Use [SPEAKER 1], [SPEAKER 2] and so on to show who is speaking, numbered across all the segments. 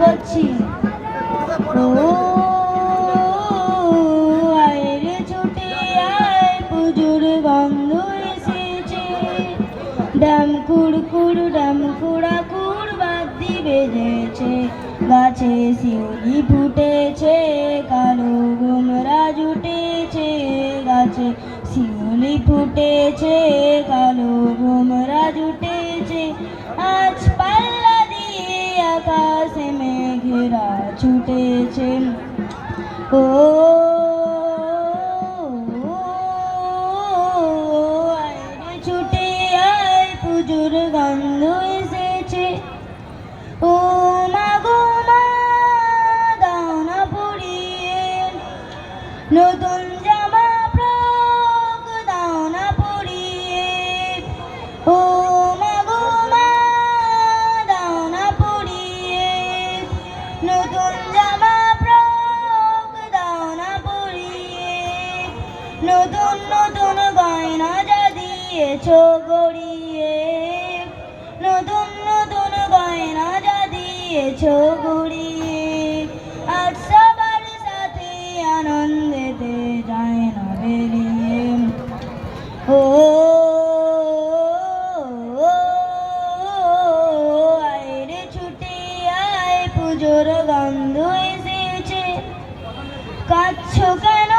[SPEAKER 1] করছি। ও আয় রে ছুটে আয়, পুজোর গন্ধ এসেছে। ডাম কুড়কুড় ডাম কুড়াকুড় বাদ্যি বেজেছে। গাছে শিউলি ফুটেছে, কালো গোমরা জুটেছে। গাছে শিউলি ফুটেছে, কালো গোমরা জুটেছে। আজ পাল্লা দিয়ে আকাশে মেঘেরা ছুটেছে। ও আয় রে ছুটে আয়, পুজোর গন্ধ এসেছে। ও মা গো মা, দাও না পরিয়ে নতুন জামা ফ্রক, দাও না পরিয়ে। ও মা গো মা, দাও না পরিয়ে নতুন জামা ফ্রক, দাও না পরিয়ে। নতুন নতুন গয়না যা দিয়েছ গড়িয়ে, নতুন নতুন গয়না যা দিয়েছ গড়িয়ে। আজ সবার সাথে আনন্দেতে যায় না বেরিয়ে। ও আয় রে ছুটে আয়, পুজোর গন্ধ এসেছে। কাঁদছো কেন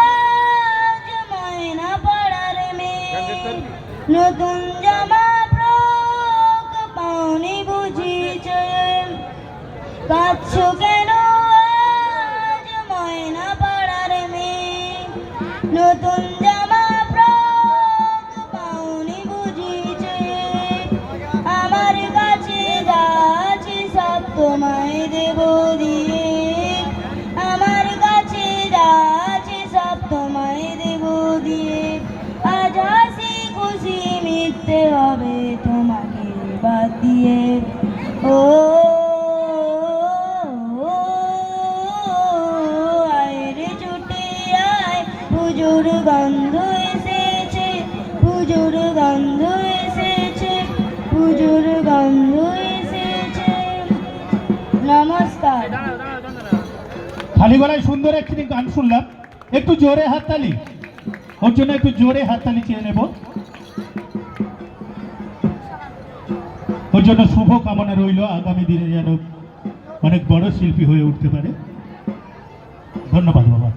[SPEAKER 1] আজ ময়না পাড়ার মেয়ে, নতুন জামা ফ্রক পাওনি বুঝিছে। কাঁদছো কেন আজ ময়না পাড়ার মেয়ে, নতুন জামা ফ্রক পাওনি বুঝিছে। আমার কাছে যা আছে সব তোমায় দেব দিয়ে, আমার কাছে যা আছে সব তোমায় দেব দিয়ে। আজ হাসি খুশি মিটতে হবে তোমাকে বাদ দিয়ে। ও আয় রে ছুটে আয়, পুজোর গন্ধ এসেছে। পুজোর গন্ধ এসেছে, পুজোর গন্ধ এসেছে। নমস্কার।
[SPEAKER 2] খালি গলায় সুন্দর একটি গান শুনলাম, একটু জোরে হাততালি, ওর জন্য একটু জোরে হাততালি চেয়ে নেব। ওর জন্য শুভ কামনা রইল, আগামী দিনে যেন অনেক বড় শিল্পী হয়ে উঠতে পারে। ধন্যবাদ বাবা।